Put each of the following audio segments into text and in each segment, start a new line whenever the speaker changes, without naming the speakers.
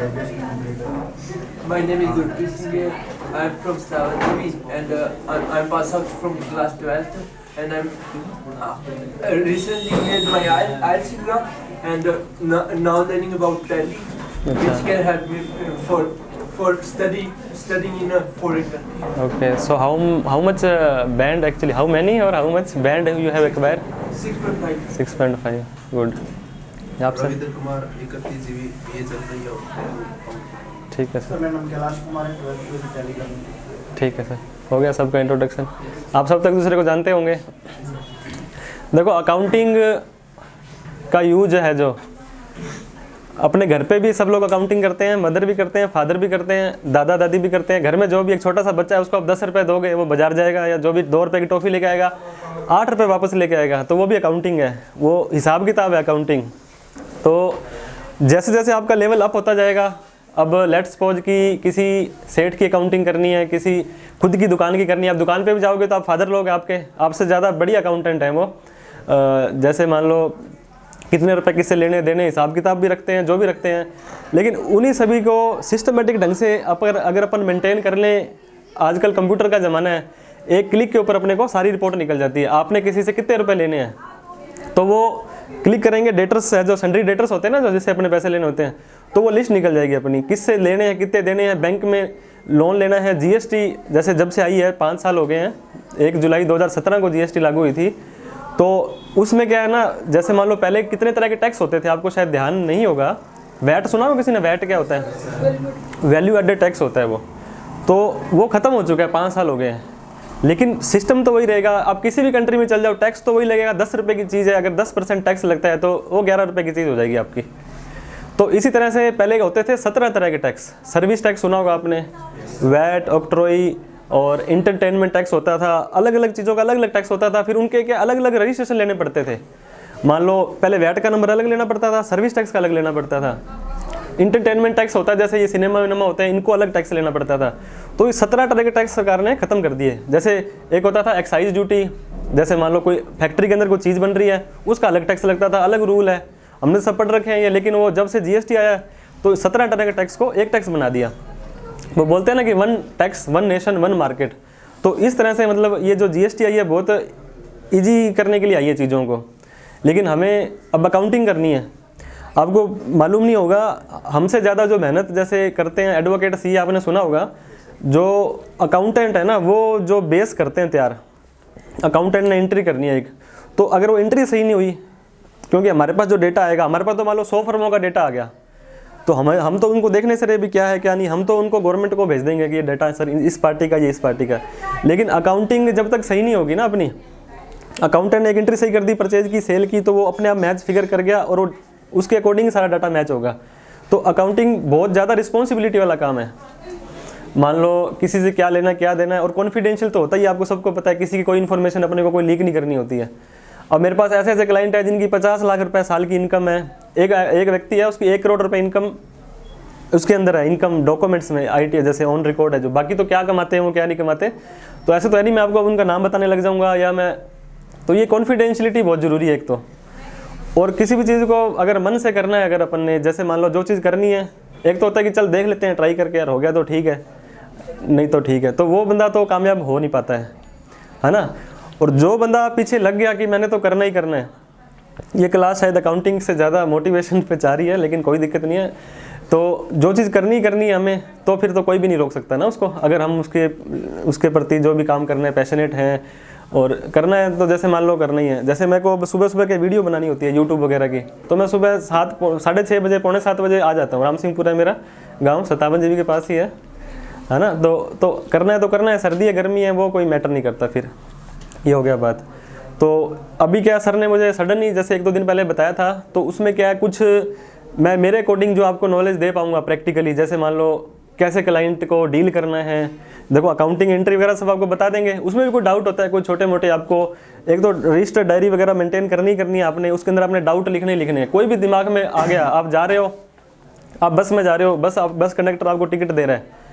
My name is Gurpreet Singh. I'm from Stavanger and I'm passed out from class 12th and I'm recently made my IELTS exam and now learning about Tally, which can help me for studying in a foreign country.
Okay, so how much band actually? How many or how much band you have acquired?
6.5.
6.5. Good. आप sir?
Ravindra Kumar 31 GB ये चल रही है।
ठीक है sir.
मेरा नाम कैलाश कुमार है, 12th में टैली कर रहा हूँ।
ठीक है सर, हो गया सबका इंट्रोडक्शन। आप सब तक दूसरे को जानते होंगे। देखो अकाउंटिंग का यूज है जो अपने घर पे भी सब लोग अकाउंटिंग करते हैं, मदर भी करते हैं, फादर भी करते हैं, दादा दादी भी करते हैं। घर में जो भी एक छोटा सा बच्चा है उसको आप 10 रुपये दोगे वो बाजार जाएगा, या जो भी 2 रुपये की टॉफ़ी लेके आएगा 8 रुपये वापस लेके आएगा, तो वो भी अकाउंटिंग है, वो हिसाब किताब है अकाउंटिंग। तो जैसे जैसे आपका लेवल अप होता जाएगा, अब लेट्स सपोज कि किसी सेठ की अकाउंटिंग करनी है, किसी खुद की दुकान की करनी है, आप दुकान पे भी जाओगे तो आप फादर लोग आपके आपसे ज़्यादा बड़ी अकाउंटेंट हैं वो। जैसे मान लो कितने रुपए किससे लेने देने, हिसाब किताब भी रखते हैं, जो भी रखते हैं, लेकिन उन्हीं सभी को सिस्टमेटिक ढंग से अगर अपन मेंटेन कर लें, आजकल कंप्यूटर का ज़माना है, एक क्लिक के ऊपर अपने को सारी रिपोर्ट निकल जाती है। आपने किसी से कितने रुपए लेने हैं तो वो क्लिक करेंगे, डेटर्स है जो सन्ड्री डेटर्स होते हैं ना, जो जिससे अपने पैसे लेने होते हैं, तो वो लिस्ट निकल जाएगी अपनी, किससे लेने हैं, कितने देने हैं, बैंक में लोन लेना है, जीएसटी जैसे जब से आई है 5 साल हो गए हैं, 1 जुलाई 2017 को जीएसटी लागू हुई थी, तो उसमें क्या है ना, जैसे मान लो पहले कितने तरह के टैक्स होते थे, आपको शायद ध्यान नहीं होगा। वैट सुना हो किसी ने? वैट क्या होता है? वैल्यू एडेड टैक्स होता है वो, तो वो ख़त्म हो चुका है, 5 साल हो गए हैं, लेकिन सिस्टम तो वही रहेगा। आप किसी भी कंट्री में चल जाओ, टैक्स तो वही लगेगा। 10 रुपये की चीज़ है, अगर 10% टैक्स लगता है तो वो 11 रुपये की चीज़ हो जाएगी आपकी। तो इसी तरह से पहले होते थे 17 तरह के टैक्स। सर्विस टैक्स सुना होगा आपने, वैट, ऑक्ट्रोई और इंटरटेनमेंट टैक्स होता था, अलग अलग चीज़ों का अलग अलग टैक्स होता था। फिर उनके क्या अलग अलग रजिस्ट्रेशन लेने पड़ते थे। मान लो पहले वैट का नंबर अलग लेना पड़ता था, सर्विस टैक्स का अलग लेना पड़ता था। इंटरटेनमेंट टैक्स होता है, जैसे ये सिनेमा विनेमा होते हैं, इनको अलग टैक्स लेना पड़ता था। तो ये 17 तरह के टैक्स सरकार ने ख़त्म कर दिए। जैसे एक होता था एक्साइज ड्यूटी, जैसे मान लो कोई फैक्ट्री के अंदर कोई चीज़ बन रही है, उसका अलग टैक्स लगता था, अलग रूल है, हमने सब पढ़ रखे हैं ये। लेकिन वो जब से जीएसटी आया तो 17 तरह के टैक्स को एक टैक्स बना दिया। वो बोलते हैं ना कि 1 टैक्स 1 नेशन 1 मार्केट। तो इस तरह से मतलब ये जो जीएसटी आई है बहुत ईजी करने के लिए आई है चीज़ों को। लेकिन हमें अब अकाउंटिंग करनी है। आपको मालूम नहीं होगा, हमसे ज़्यादा जो मेहनत जैसे करते हैं एडवोकेट्स, ये आपने सुना होगा, जो अकाउंटेंट है ना, वो जो बेस करते हैं तैयार, अकाउंटेंट ने एंट्री करनी है एक, तो अगर वो एंट्री सही नहीं हुई, क्योंकि हमारे पास जो डेटा आएगा, हमारे पास तो मान लो 100 फर्मों का डेटा आ गया, तो हम तो उनको देखने से रहे भी क्या है क्या नहीं, हम तो उनको गवर्नमेंट को भेज देंगे कि ये डाटा सर इस पार्टी का, ये इस पार्टी का। लेकिन अकाउंटिंग जब तक सही नहीं होगी ना अपनी, अकाउंटेंट ने एक एंट्री सही कर दी परचेज की, सेल की, तो वो अपने आप मैच फिगर कर गया और उसके अकॉर्डिंग सारा डाटा मैच होगा। तो अकाउंटिंग बहुत ज़्यादा रिस्पॉन्सिबिलिटी वाला काम है। मान लो किसी से क्या लेना क्या देना है, और कॉन्फिडेंशियल तो होता ही, आपको सबको पता है, किसी की कोई इन्फॉर्मेशन अपने को कोई लीक नहीं करनी होती है। अब मेरे पास ऐसे ऐसे क्लाइंट है जिनकी 50 लाख रुपए साल की इनकम है। एक व्यक्ति है, उसकी 1 करोड़ रुपए इनकम उसके अंदर है, इनकम डॉक्यूमेंट्स में आईटी जैसे ऑन रिकॉर्ड है जो। बाकी तो क्या कमाते हैं वो, क्या नहीं कमाते, तो ऐसे तो है नहीं मैं आपको उनका नाम बताने लग जाऊँगा या मैं, तो ये कॉन्फिडेंशियलिटी बहुत ज़रूरी है एक तो। और किसी भी चीज़ को अगर मन से करना है, अगर अपन ने जैसे मान लो जो चीज़ करनी है, एक तो होता है कि चल देख लेते हैं ट्राई करके, यार हो गया तो ठीक है, नहीं तो ठीक है, तो वो बंदा तो कामयाब हो नहीं पाता है ना। और जो बंदा पीछे लग गया कि मैंने तो करना ही करना है, ये क्लास शायद अकाउंटिंग से ज़्यादा मोटिवेशन पे जा रही है, लेकिन कोई दिक्कत नहीं है। तो जो चीज़ करनी है हमें, तो फिर तो कोई भी नहीं रोक सकता ना उसको, अगर हम उसके प्रति जो भी काम करना है पैशनेट हैं और करना है, तो जैसे मान लो करना ही है। जैसे मेरे को सुबह सुबह के वीडियो बनानी होती है यूट्यूब वगैरह की, तो मैं सुबह 6:30 बजे, 6:45 बजे आ जाता हूँ। राम सिंहपुरा है मेरा गाँव, 57 जीबी के पास ही है ना। तो करना है तो करना है, सर्दी है गर्मी है वो कोई मैटर नहीं करता। फिर ये हो गया बात। तो अभी क्या सर ने मुझे सडन ही जैसे 1-2 दिन पहले बताया था, तो उसमें क्या है, कुछ मैं मेरे अकॉर्डिंग जो आपको नॉलेज दे पाऊँगा प्रैक्टिकली, जैसे मान लो कैसे क्लाइंट को डील करना है। देखो अकाउंटिंग एंट्री वगैरह सब आपको बता देंगे, उसमें भी कोई डाउट होता है, कोई छोटे मोटे, आपको एक तो रजिस्टर डायरी वगैरह मेंटेन करनी है आपने, उसके अंदर आपने डाउट लिखने हैं। कोई भी दिमाग में आ गया, आप जा रहे हो, आप बस में जा रहे हो, बस कंडक्टर आपको टिकट दे रहा है,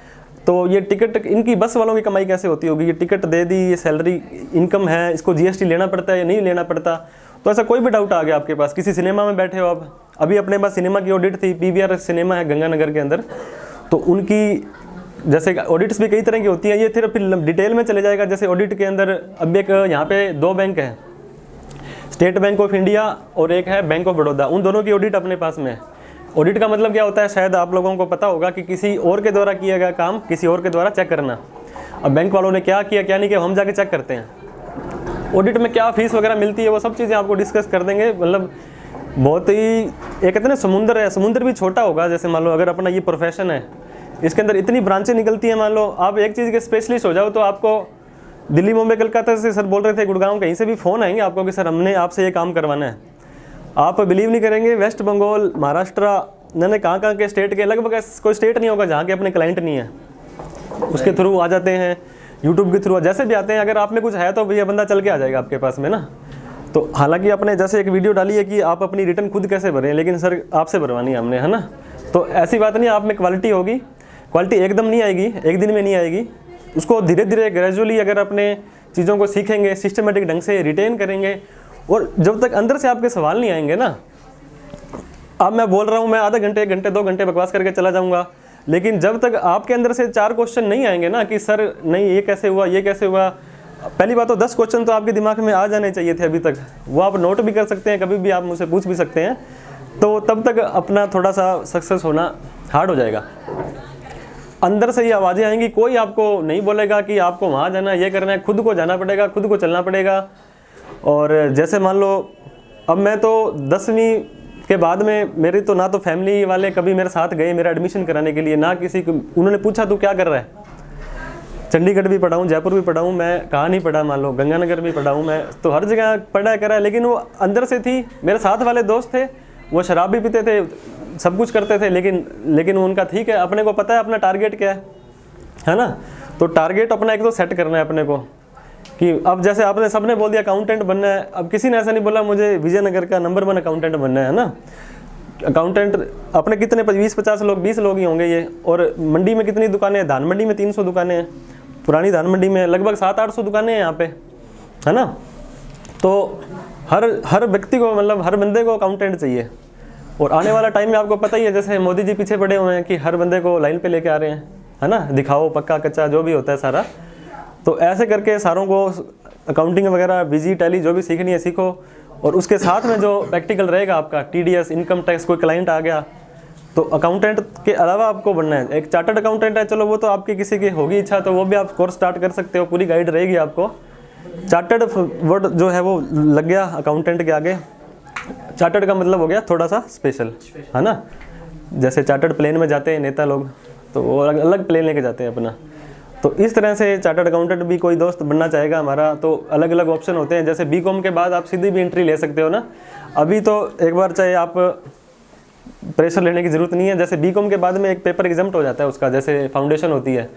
तो ये टिकट, इनकी बस वालों की कमाई कैसे होती होगी, ये टिकट दे दी, ये सैलरी इनकम है, इसको जीएसटी लेना पड़ता है या नहीं लेना पड़ता, तो ऐसा कोई भी डाउट आ गया आपके पास, किसी सिनेमा में बैठे हो आप, अभी अपने पास सिनेमा की ऑडिट थी, PVR सिनेमा है गंगानगर के अंदर, तो उनकी जैसे ऑडिट्स भी कई तरह की होती हैं, ये फिर डिटेल में चले जाएगा। जैसे ऑडिट के अंदर अब एक यहाँ पे 2 बैंक हैं, स्टेट बैंक ऑफ इंडिया और एक है बैंक ऑफ बड़ौदा, उन दोनों की ऑडिट अपने पास में है। ऑडिट का मतलब क्या होता है, शायद आप लोगों को पता होगा कि किसी और के द्वारा किया गया काम किसी और के द्वारा चेक करना। अब बैंक वालों ने क्या किया क्या नहीं किया, हम जाके चेक करते हैं। ऑडिट में क्या फीस वगैरह मिलती है, वो सब चीज़ें आपको डिस्कस कर देंगे। मतलब बहुत ही एक कहते हैं समुंदर है, समुंदर भी छोटा होगा। जैसे मान लो अगर अपना ये प्रोफेशन है, इसके अंदर इतनी ब्रांचें निकलती हैं, मान लो आप एक चीज़ के स्पेशलिस्ट हो जाओ तो आपको दिल्ली मुंबई कलकत्ता से सर बोल रहे थे, गुड़गांव कहीं से भी फ़ोन आएंगे आपको कि सर हमने आपसे ये काम करवाना है। आप बिलीव नहीं करेंगे, वेस्ट बंगाल, महाराष्ट्र, न कहाँ के स्टेट के, लगभग कोई स्टेट नहीं होगा जहाँ के अपने क्लाइंट नहीं है, उसके थ्रू आ जाते हैं, यूट्यूब के थ्रू जैसे भी आते हैं। अगर आप में कुछ है तो ये बंदा चल के आ जाएगा आपके पास में ना। तो हालांकि आपने जैसे एक वीडियो डाली है कि आप अपनी रिटर्न खुद कैसे भरें, लेकिन सर आपसे भरवानी है हमने, है ना। तो ऐसी बात नहीं, आप में क्वालिटी होगी, क्वालिटी एकदम नहीं आएगी, एक दिन में नहीं आएगी। उसको धीरे धीरे ग्रेजुअली अगर अपने चीज़ों को सीखेंगे, सिस्टमेटिक ढंग से रिटेन करेंगे, और जब तक अंदर से आपके सवाल नहीं आएंगे ना, अब मैं बोल रहा हूँ मैं आधा घंटे 1 घंटे 2 घंटे बकवास करके चला जाऊँगा, लेकिन जब तक आपके अंदर से 4 क्वेश्चन नहीं आएंगे ना कि सर नहीं ये कैसे हुआ, ये कैसे हुआ, पहली बात तो 10 क्वेश्चन तो आपके दिमाग में आ जाने चाहिए थे अभी तक, वो आप नोट भी कर सकते हैं, कभी भी आप मुझसे पूछ भी सकते हैं। तो तब तक अपना थोड़ा सा सक्सेस होना हार्ड हो जाएगा। अंदर से ही आवाज़ें आएंगी, कोई आपको नहीं बोलेगा कि आपको वहाँ जाना, ये करना है, खुद को जाना पड़ेगा, खुद को चलना पड़ेगा। और जैसे मान लो अब मैं तो 10वीं के बाद में मेरी तो ना तो फैमिली वाले कभी मेरे साथ गए मेरा एडमिशन कराने के लिए, ना किसी को उन्होंने पूछा तू क्या कर रहा है। चंडीगढ़ भी पढ़ा हूँ, जयपुर भी पढ़ा हूँ, मैं कहाँ नहीं पढ़ा, मान लो गंगानगर भी पढ़ा हूँ, मैं तो हर जगह पढ़ा करा है। लेकिन वो अंदर से थी, मेरे साथ वाले दोस्त थे वो शराब भी पीते थे, सब कुछ करते थे, लेकिन उनका ठीक है, अपने को पता है अपना टारगेट क्या है ना। तो टारगेट अपना एक तो सेट करना है अपने को कि अब जैसे आपने सबने बोल दिया अकाउंटेंट बनना है, अब किसी ने ऐसा नहीं बोला मुझे विजयनगर का नंबर 1 अकाउंटेंट बनना है ना। अकाउंटेंट अपने कितने 20-50 लोग 20 लोग ही होंगे ये। और मंडी में कितनी दुकानें हैं, धान मंडी में 300 दुकानें हैं, पुरानी धान मंडी में लगभग 700-800 दुकानें हैं यहाँ पे, है ना। तो हर व्यक्ति को मतलब हर बंदे को अकाउंटेंट चाहिए। और आने वाला टाइम में आपको पता ही है, जैसे मोदी जी पीछे पड़े हुए हैं कि हर बंदे को लाइन पे लेके आ रहे हैं, है ना, दिखाओ पक्का कच्चा जो भी होता है सारा। तो ऐसे करके सारों को अकाउंटिंग वगैरह विजी टैली जो भी सीखनी है सीखो। और उसके साथ में जो प्रैक्टिकल रहेगा आपका TDS, इनकम टैक्स, कोई क्लाइंट आ गया तो अकाउंटेंट के अलावा आपको बनना है। एक चार्टर्ड अकाउंटेंट है, चलो वो तो आपकी किसी की होगी इच्छा तो वो भी आप कोर्स स्टार्ट कर सकते हो, पूरी गाइड रहेगी आपको। चार्टर्ड वर्ड जो है वो लग गया अकाउंटेंट के आगे। चार्टर्ड का मतलब हो गया थोड़ा सा स्पेशल, है ना। जैसे चार्टर्ड प्लेन में जाते हैं नेता लोग तो वो अलग प्लेन लेके जाते हैं अपना। तो इस तरह से चार्टर्ड अकाउंटेंट भी कोई दोस्त बनना चाहेगा हमारा तो अलग अलग ऑप्शन होते हैं। जैसे BCom के बाद आप सीधी भी एंट्री ले सकते हो ना। अभी तो एक बार चाहे आप प्रेशर लेने की ज़रूरत नहीं है। जैसे BCom के बाद में एक पेपर एग्जाम्ट हो जाता है उसका, जैसे फाउंडेशन होती है।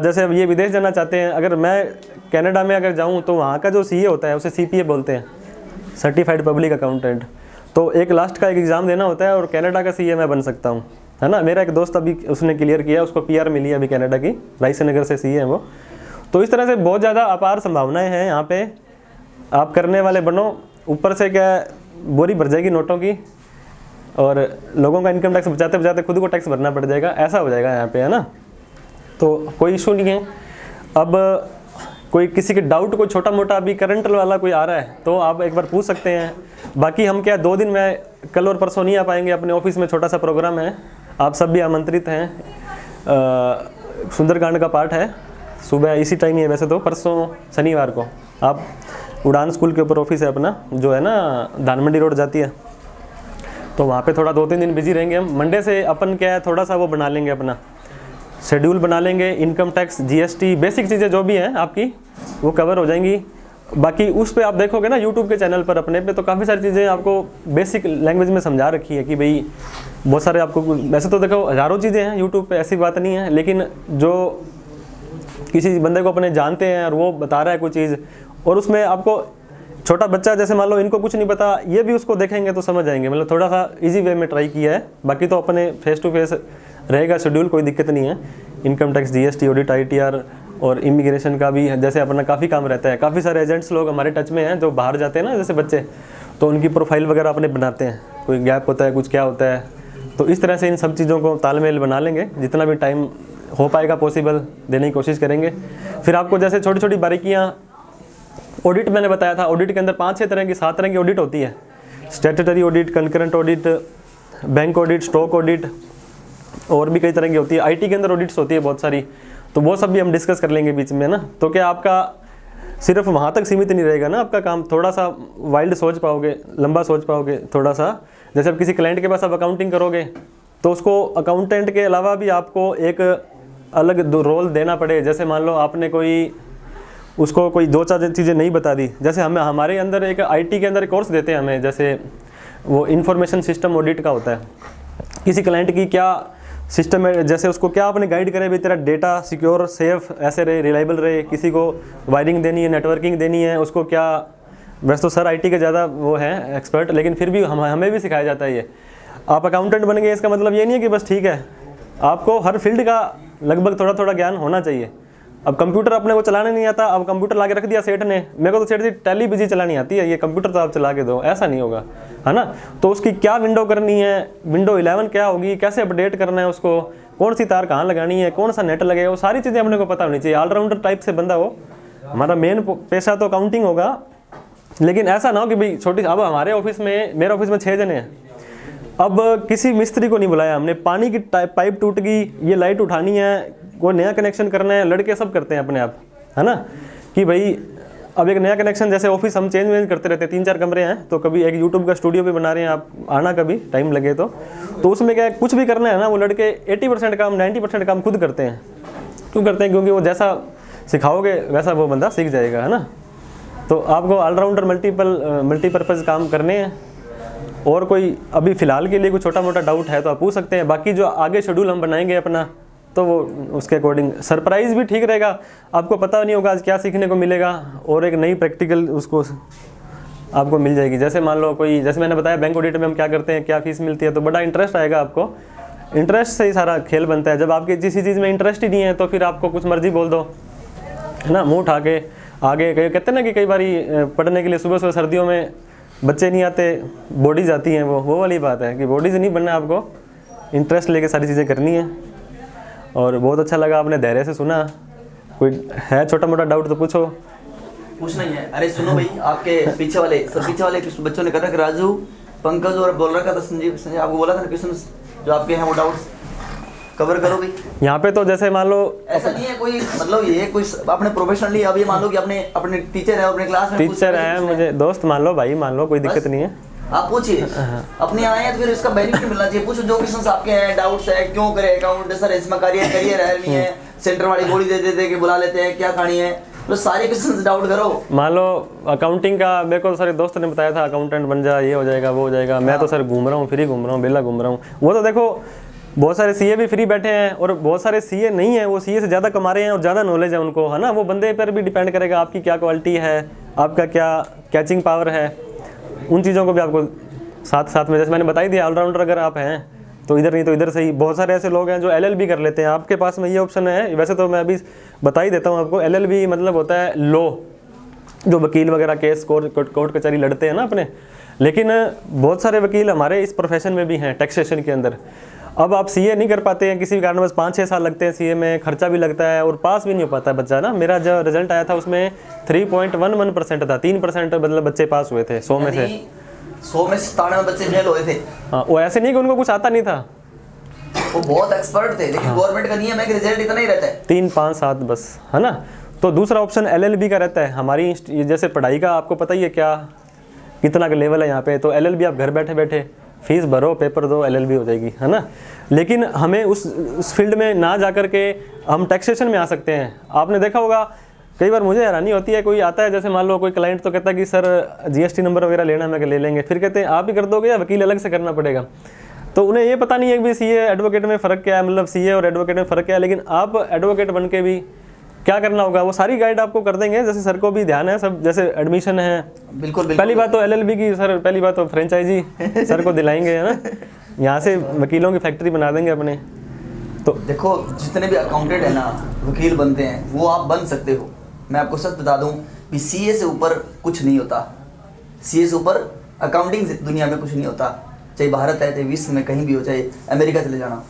जैसे अब ये विदेश जाना चाहते हैं, अगर मैं कनाडा में अगर जाऊँ तो वहाँ का जो CA होता है उसे CPA बोलते हैं, सर्टिफाइड पब्लिक अकाउंटेंट। तो एक लास्ट का एक एग्ज़ाम देना होता है और कनाडा का CA मैं बन सकता हूँ, है ना। मेरा एक दोस्त अभी उसने क्लियर किया, उसको PR मिली अभी कनाडा की, रायसेनगर से CA है वो। तो इस तरह से बहुत ज़्यादा अपार संभावनाएं हैं यहाँ पे, आप करने वाले बनो। ऊपर से क्या बोरी भर जाएगी नोटों की और लोगों का इनकम टैक्स बचाते बचाते खुद को टैक्स भरना पड़ जाएगा, ऐसा हो जाएगा यहाँ पे, है ना। तो कोई इशू नहीं है। अब कोई किसी के डाउट कोई छोटा मोटा अभी करंट वाला कोई आ रहा है तो आप एक बार पूछ सकते हैं। बाकी हम क्या 2 दिन में कल और परसों नहीं आ पाएंगे, अपने ऑफिस में छोटा सा प्रोग्राम है, आप सब भी आमंत्रित हैं। सुंदरकांड का पाठ है, सुबह इसी टाइम ही है वैसे तो, परसों शनिवार को। आप उड़ान स्कूल के ऊपर ऑफिस है अपना, जो है ना धानमंडी रोड जाती है, तो वहाँ पे थोड़ा 2-3 दिन बिजी रहेंगे हम। मंडे से अपन क्या है थोड़ा सा वो बना लेंगे, अपना शेड्यूल बना लेंगे, इनकम टैक्स, GST, बेसिक चीज़ें जो भी हैं आपकी वो कवर हो जाएंगी। बाकी उस पे आप देखोगे ना यूट्यूब के चैनल पर अपने पे, तो काफ़ी सारी चीज़ें आपको बेसिक लैंग्वेज में समझा रखी है कि भाई बहुत सारे आपको, वैसे तो देखो हज़ारों चीज़ें हैं यूट्यूब पे, ऐसी बात नहीं है, लेकिन जो किसी बंदे को अपने जानते हैं और वो बता रहा है कोई चीज़, और उसमें आपको छोटा बच्चा जैसे मान लो इनको कुछ नहीं पता, ये भी उसको देखेंगे तो समझ जाएंगे। मतलब थोड़ा सा ईजी वे में ट्राई किया है। बाकी तो अपने फेस टू फेस रहेगा शेड्यूल, कोई दिक्कत नहीं है। Income tax, GST, audit, ITR और इमिग्रेशन का भी जैसे अपना काफ़ी काम रहता है। काफ़ी सारे एजेंट्स लोग हमारे टच में हैं जो बाहर जाते हैं ना, जैसे बच्चे, तो उनकी प्रोफाइल वगैरह अपने बनाते हैं, कोई गैप होता है, कुछ क्या होता है, तो इस तरह से इन सब चीज़ों को तालमेल बना लेंगे, जितना भी टाइम हो पाएगा पॉसिबल देने की कोशिश करेंगे। फिर आपको जैसे छोटी छोटी बारीकियाँ, ऑडिट मैंने बताया था, ऑडिट के अंदर 5-6 तरह की 7 तरह की ऑडिट होती है, statutory audit, concurrent audit, bank audit, stock audit, और भी कई तरह की होती है। आईटी के अंदर ऑडिट्स होती है बहुत सारी, तो वो सब भी हम डिस्कस कर लेंगे बीच में ना। तो क्या आपका सिर्फ वहाँ तक सीमित नहीं रहेगा ना, आपका काम थोड़ा सा वाइल्ड सोच पाओगे, लंबा सोच पाओगे थोड़ा सा। जैसे अब किसी क्लाइंट के पास आप अकाउंटिंग करोगे तो उसको अकाउंटेंट के अलावा भी आपको एक अलग रोल देना पड़े। जैसे मान लो आपने कोई उसको कोई 2-4 चीज़ें नहीं बता दी, जैसे हमारे अंदर एक आईटी के अंदर कोर्स देते हैं हमें, जैसे वो इंफॉर्मेशन सिस्टम ऑडिट का होता है। किसी क्लाइंट की क्या सिस्टम है, जैसे उसको क्या आपने गाइड करे भी तेरा डेटा सिक्योर सेफ ऐसे रहे, रिलायबल रहे, किसी को वायरिंग देनी है, नेटवर्किंग देनी है, उसको क्या, वैसे तो सर आईटी के ज़्यादा वो है एक्सपर्ट, लेकिन फिर भी हमें भी सिखाया जाता है ये। आप अकाउंटेंट बन गए इसका मतलब ये नहीं है कि बस ठीक है, आपको हर फील्ड का लगभग थोड़ा थोड़ा ज्ञान होना चाहिए। अब कंप्यूटर अपने को चलाने नहीं आता, अब कंप्यूटर ला के रख दिया सेठ ने, मेरे को तो सेठ जी टैली बिजी चलानी आती है, ये कंप्यूटर तो आप चला के दो, ऐसा नहीं होगा, है ना। तो उसकी क्या विंडो करनी है, विंडो 11 क्या होगी, कैसे अपडेट करना है उसको, कौन सी तार कहाँ लगानी है, कौन सा नेट लगेगा, वो सारी चीज़ें अपने को पता होनी चाहिए। ऑलराउंडर टाइप से बंदा हो। हमारा मेन पेशा तो अकाउंटिंग होगा, लेकिन ऐसा ना हो कि भाई छोटी, अब हमारे ऑफिस में, मेरे ऑफिस में 6 जने हैं, अब किसी मिस्त्री को नहीं बुलाया हमने, पानी की पाइप टूट गई, ये लाइट उठानी है, कोई नया कनेक्शन करना है, लड़के सब करते हैं अपने आप, है ना, कि भाई अब एक नया कनेक्शन, जैसे ऑफिस हम चेंज करते रहते हैं, 3-4 कमरे हैं, तो कभी एक यूट्यूब का स्टूडियो भी बना रहे हैं, आप आना कभी टाइम लगे तो उसमें क्या कुछ भी करना है ना, वो लड़के 80% काम 90% काम खुद करते हैं। क्यों करते हैं? क्योंकि वो जैसा सिखाओगे वैसा वो बंदा सीख जाएगा, है ना। तो आपको ऑलराउंडर मल्टीपर्पज़ काम करने हैं। और कोई अभी फ़िलहाल के लिए कोई छोटा मोटा डाउट है तो आप पूछ सकते हैं, बाकी जो आगे शेड्यूल हम बनाएंगे अपना, तो वो उसके अकॉर्डिंग सरप्राइज़ भी ठीक रहेगा, आपको पता नहीं होगा आज क्या सीखने को मिलेगा, और एक नई प्रैक्टिकल उसको आपको मिल जाएगी। जैसे मान लो कोई, जैसे मैंने बताया बैंक ऑडिट में हम क्या करते हैं, क्या फीस मिलती है, तो बड़ा इंटरेस्ट आएगा आपको, इंटरेस्ट से ही सारा खेल बनता है। जब आपके किसी चीज़ में इंटरेस्ट ही नहीं है तो फिर आपको कुछ मर्जी बोल दो, है ना, मुँह उठा के आगे। कहते हैं ना कि कई बार पढ़ने के लिए सुबह सर्दियों में बच्चे नहीं आते, बॉडीज आती हैं, वो वाली बात है कि बॉडीज नहीं बनना, आपको इंटरेस्ट लेके सारी चीज़ें करनी है। और बहुत अच्छा लगा, आपने धैर्य से सुना। कोई है छोटा मोटा डाउट तो पूछो।
पूछना ही है। अरे सुनो भाई, आपके पीछे वाले कुछ बच्चों ने कहा था कि राजू, पंकज और बोल रखा था संजीव आपको बोला था ना, क्वेश्चन जो आपके हैं वो डाउट्स कवर करो भाई।
यहाँ पे तो जैसे मान लो
ऐसा नहीं है कोई, मतलब ये कोई आपने प्रोफेशनली, अब ये मान लो कि अपने टीचर है, अपने क्लास में
टीचर है, मुझे दोस्त मान लो, भाई मान लो, कोई दिक्कत नहीं है,
आप पूछिए। अपने आए हैं तो फिर इसका बेनिफिट मिलना चाहिए। पूछो जो क्वेश्चंस आपके हैं, डाउट्स है, क्यों करे अकाउंट सर, इसमें करियर है नहीं है, सेंटर वाली गोली दे देते कि बुला लेते हैं, क्या खानी है, तो सारे क्वेश्चंस डाउट करो।
मान लो अकाउंटिंग का मेरे को सारे दोस्त ने बताया था, अकाउंटेंट बन जा, ये हो जाएगा वो हो जाएगा, मैं तो सर घूम रहा हूँ, फ्री घूम रहा हूँ, बेला घूम रहा हूँ। वो तो देखो बहुत सारे सीए भी फ्री बैठे हैं, और बहुत सारे सीए नहीं है, वो सीए से ज़्यादा कमा रहे हैं और ज़्यादा नॉलेज है उनको, है ना। वो बंदे पर भी डिपेंड करेगा आपकी क्या क्वालिटी है, आपका क्या कैचिंग पावर है, उन चीज़ों को भी आपको साथ साथ में, जैसे मैंने बताई दिया, ऑलराउंडर अगर आप हैं तो इधर नहीं तो इधर सही। बहुत सारे ऐसे लोग हैं जो एलएलबी कर लेते हैं, आपके पास में ये ऑप्शन है। वैसे तो मैं अभी बता ही देता हूँ आपको, एलएलबी मतलब होता है लॉ, जो वकील वगैरह केस कोर्ट कचहरी लड़ते हैं ना अपने। लेकिन बहुत सारे वकील हमारे इस प्रोफेशन में भी हैं, टैक्सेशन के अंदर। अब आप सीए नहीं कर पाते हैं किसी कारण, बस 5-6 साल लगते हैं सीए में, खर्चा भी लगता है और पास भी नहीं हो पाता है बच्चा ना। मेरा जो रिजल्ट आया था उसमें 3.11% था, 3% मतलब बच्चे पास हुए थे 100 में से।
100 में 97 बच्चे फेल हुए थे।
हाँ, वो ऐसे नहीं कि उनको कुछ आता नहीं था,
वो बहुत एक्सपर्ट थे, लेकिन गवर्नमेंट का नियम है कि रिजल्ट इतना ही रहता है,
3, 5, 7 बस, है ना। तो दूसरा ऑप्शन एलएलबी का रहता है। हमारी जैसे पढ़ाई का आपको पता ही है क्या कितना का लेवल है यहाँ पे, तो एलएलबी आप घर बैठे बैठे फीस भरो, पेपर दो, एलएलबी हो जाएगी, है ना। लेकिन हमें उस फील्ड में ना जा कर के हम टैक्सेशन में आ सकते हैं। आपने देखा होगा कई बार मुझे हैरानी होती है, कोई आता है, जैसे मान लो कोई क्लाइंट तो कहता है कि सर जीएसटी नंबर वगैरह लेना, मैं ले लेंगे, फिर कहते हैं आप ही कर दोगे या वकील अलग से करना पड़ेगा। तो उन्हें ये पता नहीं है कि सीए एडवोकेट में फ़र्क क्या है, मतलब सीए और एडवोकेट में फ़र्क क्या है। लेकिन आप एडवोकेट बन के भी क्या करना होगा वो सारी गाइड आपको कर देंगे। जैसे सर को भी ध्यान है सब, जैसे एडमिशन है,
बिल्कुल
पहली बात तो एलएलबी की सर, पहली बात तो फ्रेंचाइजी सर को दिलाएंगे, है ना। यहाँ से वकीलों की फैक्ट्री बना देंगे अपने। तो
देखो जितने भी अकाउंटेंट है ना, वकील बनते हैं, वो आप बन सकते हो। मैं आपको सच बता दूं कि सीए से ऊपर कुछ नहीं होता, सीए से ऊपर अकाउंटिंग दुनिया में कुछ नहीं होता, चाहे भारत है, चाहे विश्व में कहीं भी हो, चाहे अमेरिका चले जाना।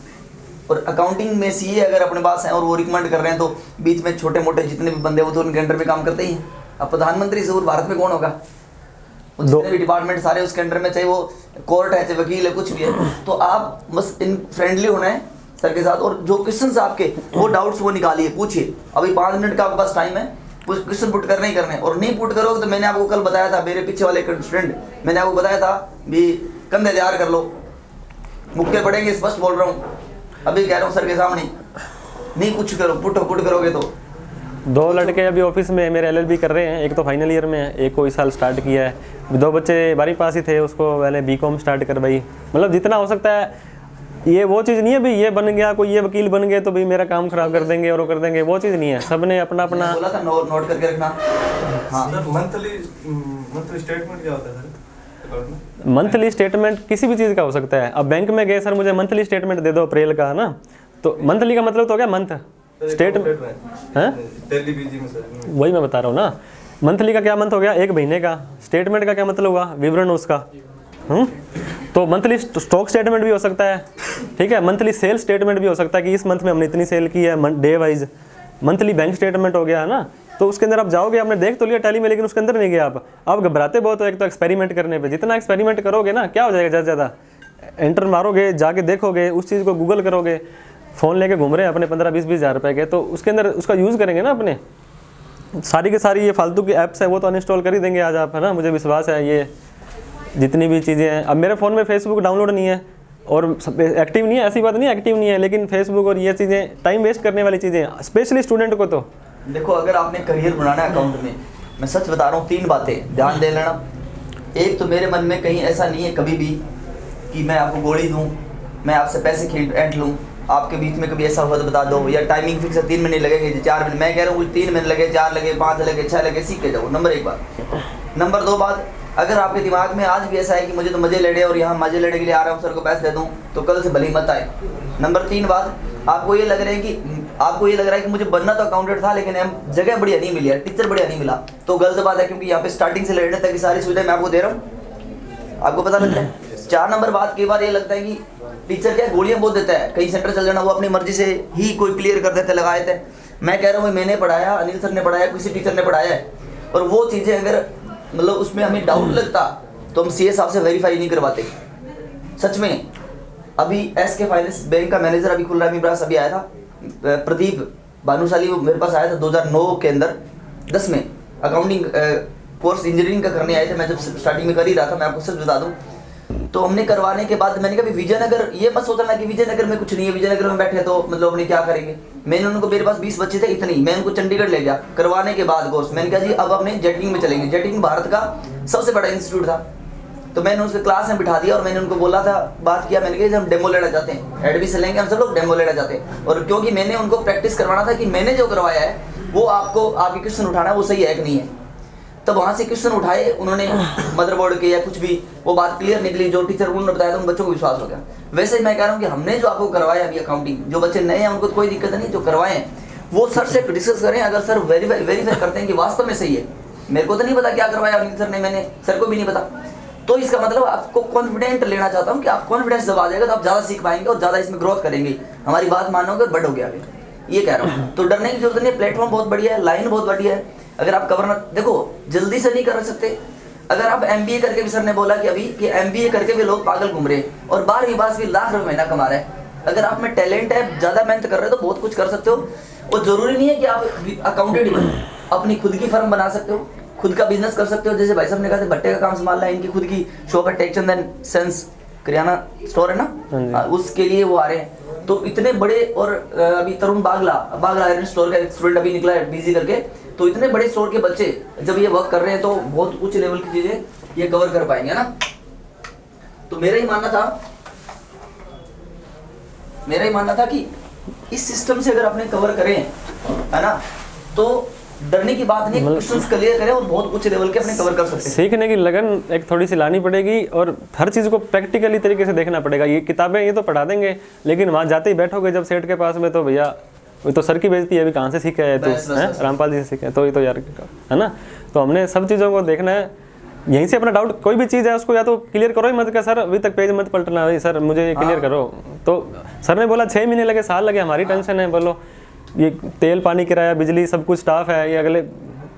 और अकाउंटिंग में सीए अगर अपने पास हैं और वो रिकमेंड कर रहे हैं, तो बीच में छोटे मोटे जितने भी बंदे वो तो उनके अंडर में काम करते ही हैं। अब प्रधानमंत्री से और भारत में कौन होगा? वो जितने भी डिपार्टमेंट सारे उसके अंडर में, चाहे वो कोर्ट है, चाहे वकील है, कुछ भी है। तो आप बस इन फ्रेंडली होना है सर के साथ, और जो क्वेश्चन आपके वो डाउट्स वो निकालिए, पूछिए। अभी 5 मिनट का आपके पास टाइम है, कुछ क्वेश्चन पुट करने ही करने हैं। और नहीं पुट करोगे तो मैंने आपको कल बताया था, मेरे पीछे वाले स्टूडेंट, मैंने आपको बताया था भी कंधे तैयार कर लो, मुक्के पड़ेंगे, स्पष्ट बोल रहा हूँ, अभी कह रहा हूँ सर के सामने। नहीं कुछ करो, पुट करोगे तो।
2 लड़के अभी ऑफिस में मेरे एलएलबी कर रहे हैं, एक तो फाइनल ईयर में है, एक को इस साल स्टार्ट किया है। 2 बच्चे 12वीं पास ही थे, उसको पहले बीकॉम स्टार्ट करवाई। मतलब जितना हो सकता है, ये वो चीज़ नहीं है भी ये बन गया, कोई ये वकील बन गए तो भाई मेरा काम खराब कर देंगे और वो कर देंगे, वो चीज़ नहीं है। सब ने अपना अपना
बोला था नोट करके रखना। हाँ
सर मंथली स्टेटमेंट क्या होता है सर अकाउंट में?
मंथली स्टेटमेंट किसी भी चीज़ का हो सकता है। अब बैंक में गए, सर मुझे मंथली स्टेटमेंट दे दो अप्रैल का, ना, तो मंथली का मतलब तो हो गया मंथ स्टेटमेंट है, वही मैं बता रहा हूँ ना। मंथली का क्या मंथ हो गया, 1 महीने का। स्टेटमेंट का क्या मतलब हुआ, विवरण उसका। तो मंथली स्टॉक स्टेटमेंट भी हो सकता है, ठीक है। मंथली सेल स्टेटमेंट भी हो सकता है कि इस मंथ में हमने इतनी सेल की है, day wise. Monthly bank statement हो गया है ना। तो उसके अंदर आप जाओगे, आपने देख तो लिया टैली में, लेकिन उसके अंदर नहीं गया आप घबराते बहुत हो। एक तो एक्सपेरिमेंट करने पे, जितना एक्सपेरिमेंट करोगे ना, क्या हो जाएगा, ज़्यादा एंटर मारोगे, जाके देखोगे, उस चीज़ को गूगल करोगे। फ़ोन लेके घूम रहे हैं अपने 15-20 हज़ार रुपये के, तो उसके अंदर उसका यूज़ करेंगे ना अपने। सारी की सारी ये फालतू की ऐप्स है वो तो अनइंस्टॉल कर ही देंगे आज आप, है ना, मुझे विश्वास है। ये जितनी भी चीज़ें हैं, अब मेरे फ़ोन में फेसबुक डाउनलोड नहीं है और एक्टिव नहीं है, ऐसी बात नहीं है एक्टिव नहीं है, लेकिन फेसबुक और ये चीज़ें टाइम वेस्ट करने वाली चीज़ें हैं, स्पेशली स्टूडेंट को। तो
देखो, अगर आपने करियर बनाना है अकाउंट में, मैं सच बता रहा हूँ, 3 बातें ध्यान दे लेना। एक तो मेरे मन में कहीं ऐसा नहीं है कभी भी कि मैं आपको गोली दूँ, मैं आपसे पैसे ऐंठ लूँ, आपके बीच में कभी ऐसा हुआ तो बता दो, या टाइमिंग फिक्स है 3 महीने लगेंगे, 4 महीने। मैं कह रहा हूँ 3 महीने लगे, 4 लगे, 5 लगे, 6 लगे, सीख के जाओ। नंबर 1 बात। नंबर 2 बात, अगर आपके दिमाग में आज भी ऐसा है कि मुझे तो मजे लेने और यहाँ मजे लेने के लिए आ रहा हूँ, सर को पैसे दे दूँ, तो कल से भली मत आए। नंबर 3 बात, आपको ये लग रहा है कि मुझे बनना तो अकाउंटेंट था, लेकिन जगह बढ़िया नहीं मिली है, टीचर बढ़िया नहीं मिला, तो गलत बात है, क्योंकि यहाँ पे स्टार्टिंग से लेने तक की सारी सुविधाएं मैं आपको दे रहा हूँ, आपको पता लगता है। 4 नंबर बात, कई बार ये लगता है कि टीचर क्या गोलियां बहुत देता है, कहीं सेंटर चल जाना, वो अपनी मर्जी से ही कोई क्लियर कर देते, लगा देते। मैं कह रहा हूँ मैंने पढ़ाया, अनिल सर ने पढ़ाया, किसी टीचर ने पढ़ाया है, और वो चीज़ें अगर मतलब उसमें हमें डाउट लगता तो हम सीए साहब से वेरीफाई नहीं करवाते। सच में अभी एसके फाइनेंस बैंक का मैनेजर अभी खुल रहा है, अभी आया था प्रदीप भानुशाली, वो मेरे पास आया था 2009 के अंदर 10 में अकाउंटिंग कोर्स इंजीनियरिंग का करने आए थे। मैं जब स्टार्टिंग में कर ही रहा था, मैं आपको सच बता दूं, तो हमने करवाने के बाद मैंने कहा विजयनगर, ये मत सोचना कि विजयनगर में कुछ नहीं है, विजयनगर में बैठे तो मतलब अपने क्या करेंगे। मैंने उनको, मेरे पास 20 बच्चे थे इतने ही, मैं उनको चंडीगढ़ ले गया करवाने के बाद कोर्स। मैंने कहा जी अब अपने जेटिंग में चलेंगे। जेटिंग भारत का सबसे बड़ा इंस्टीट्यूट था, तो मैंने उसके क्लास में बिठा दिया और मैंने उनको बोला था, बात किया, मैंने कहा हम डेमो लेना चाहते हैं, एडमिशन लेंगे हम सब लोग, डेमो लेना चाहते हैं। और क्योंकि मैंने उनको प्रैक्टिस करवाना था कि मैंने जो करवाया है वो आपको आपके क्वेश्चन उठाना वो सही है कि नहीं है। तब वहाँ से क्वेश्चन उठाए उन्होंने मदरबोर्ड के या कुछ भी, वो बात क्लियर निकली, जो टीचर उन्होंने बताया था उन बच्चों को विश्वास हो गया। वैसे मैं कह रहा हूँ कि हमने जो आपको करवाया अभी अकाउंटिंग, जो बच्चे नए हैं उनको कोई दिक्कत नहीं, जो करवाए हैं वो सर से डिस्कस करें, अगर सर वेरीफाई करते हैं कि वास्तव में सही है। मेरे को तो नहीं पता क्या करवाया अनिल सर ने, मैंने सर को भी नहीं पता, तो इसका मतलब आपको कॉन्फिडेंट लेना चाहता हूँ कि आप कॉन्फिडेंस जब आ जाएगा तो आप ज़्यादा सीख पाएंगे और ज़्यादा इसमें ग्रोथ करेंगे, हमारी बात मानोगे और बढ़ोगे आगे, ये कह रहा हूँ। तो डरने की जरूरत नहीं है, प्लेटफॉर्म बहुत बढ़िया है, लाइन बहुत बढ़िया है। अगर आप कवर देखो जल्दी से नहीं कर सकते, अगर आप MBA करके भी, सर ने बोला कि अभी कि MBA करके भी लोग पागल घूम रहे हैं और 12वीं पास भी लाख रुपए महीना कमा रहे हैं। अगर आप में टैलेंट है, ज़्यादा मेहनत कर रहे हो तो बहुत कुछ कर सकते हो। और जरूरी नहीं है कि आप अकाउंटेंट ही बनो, अपनी खुद की फर्म बना सकते हो, खुद का बिजनेस कर सकते हो। जैसे भाई साहब ने कहा था भट्टे का काम संभालना है, इनकी खुद की शॉप है, textile and sense kirana store है ना, उसके लिए वो आ रहे हैं। तो इतने बड़े, और अभी तरुण बागला आयरन स्टोर का एक स्टूडेंट अभी निकला है BG करके, तो इतने बड़े स्टोर के बच्चे जब ये वर्क कर रहे हैं तो बहुत उच्च लेवल की चीजें ये कवर कर पाएंगे ना। तो मेरा ही मानना था कि इस सिस्टम से अगर आपने कवर करें, है ना, तो डरने की बात नहीं, क्वेश्चंस क्लियर करें और बहुत उच्च लेवल के अपने कवर कर सकते हैं।
सीखने की लगन एक थोड़ी सी लानी पड़ेगी और हर चीज़ को प्रैक्टिकली तरीके से देखना पड़ेगा। ये किताबें ये तो पढ़ा देंगे, लेकिन वहाँ जाते ही बैठोगे जब सेठ के पास में, तो भैया वो तो सर की बेइज्जती है, अभी कहाँ से सीखा है तू, है रामपाल जी से सीखा है, तो ये तो यार है ना। तो हमने सब चीज़ों को देखना है, यहीं से अपना डाउट कोई भी चीज़ है उसको या तो क्लियर करो ही मत कर सर अभी तक पेज मत पलटना भाई सर मुझे क्लियर करो। तो सर ने बोला 6 महीने लगे, साल लगे, हमारी टेंशन है, बोलो ये तेल पानी किराया बिजली सब कुछ स्टाफ है, ये अगले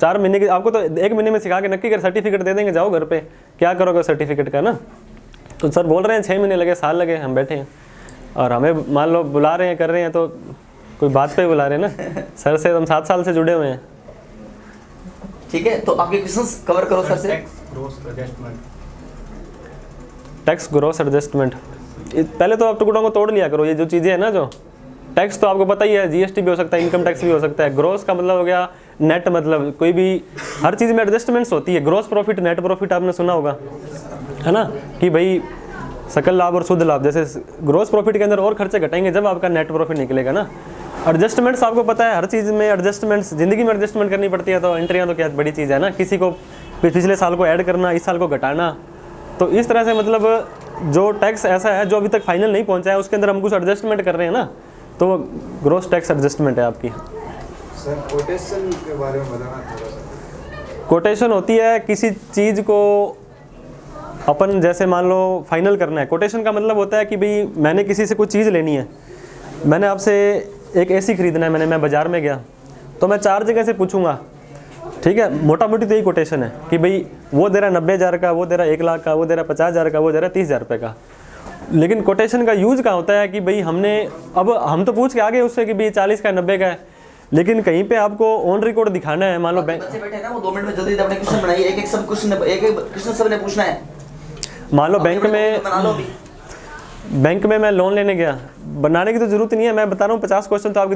4 महीने की आपको तो 1 महीने में सिखा के नक्की कर सर्टिफिकेट दे देंगे, जाओ घर पे क्या करोगे सर्टिफिकेट का ना। तो सर बोल रहे हैं 6 महीने लगे, साल लगे, हम बैठे हैं और हमें मान लो बुला रहे हैं कर रहे हैं तो कोई बात पे बुला रहे हैं ना। सर से हम 7 साल से जुड़े हुए हैं।
ठीक है, तो आपके क्वेश्चंस कवर करो सर से।
टैक्स ग्रॉस एडजस्टमेंट, पहले तो आप टुकड़ों को तोड़ लिया करो। ये जो चीज़ें हैं ना, जो टैक्स तो आपको पता ही है, जीएसटी भी हो सकता है, इनकम टैक्स भी हो सकता है। ग्रॉस का मतलब हो गया नेट, मतलब कोई भी हर चीज़ में एडजस्टमेंट्स होती है। ग्रॉस प्रॉफिट नेट प्रॉफिट आपने सुना होगा है ना, कि भाई सकल लाभ और शुद्ध लाभ। जैसे ग्रॉस प्रॉफिट के अंदर और खर्चे घटेंगे जब आपका नेट प्रॉफिट निकलेगा ना। एडजस्टमेंट्स आपको पता है, हर चीज़ में एडजस्टमेंट्स, ज़िंदगी में एडजस्टमेंट करनी पड़ती है। तो एंट्रियाँ तो क्या बड़ी चीज़ है ना, किसी को पिछले साल को ऐड करना, इस साल को घटाना। तो इस तरह से मतलब जो टैक्स ऐसा है जो अभी तक फाइनल नहीं पहुंचा है उसके अंदर हम कुछ एडजस्टमेंट कर रहे हैं ना, तो वो ग्रॉस टैक्स एडजस्टमेंट है आपकी।
सर कोटेशन के बारे में बताना थोड़ा सा।
कोटेशन होती है किसी चीज़ को अपन जैसे मान लो फाइनल करना है। कोटेशन का मतलब होता है कि भाई मैंने किसी से कोई चीज़ लेनी है, मैंने आपसे एक एसी खरीदना है, मैं बाज़ार में गया तो मैं 4 जगह से पूछूंगा, ठीक है, मोटा मोटी तो यही कोटेशन है कि भाई वो दे रहा 90,000 का, वो दे रहा 1 लाख का, वो दे रहा 50,000 का, वो दे रहा 30,000 रुपये का। लेकिन कोटेशन का यूज़ कहाँ होता है कि भाई हमने अब हम तो पूछ के आ गए उससे कि भाई 40 का 90 का है, लेकिन कहीं पे आपको ऑन रिकॉर्ड दिखाना है। मान लो बैंक
बच्चे बैठे हैं ना, वो 2 मिनट में जल्दी अपने क्वेश्चन बनाइए, एक सब क्वेश्चन सबने पूछना है।
मान लो बैंक में
बना लो अभी।
बैंक में मैं लोन लेने गया, बनाने की तो ज़रूरत नहीं है, मैं बता रहा हूँ 50 क्वेश्चन तो आपके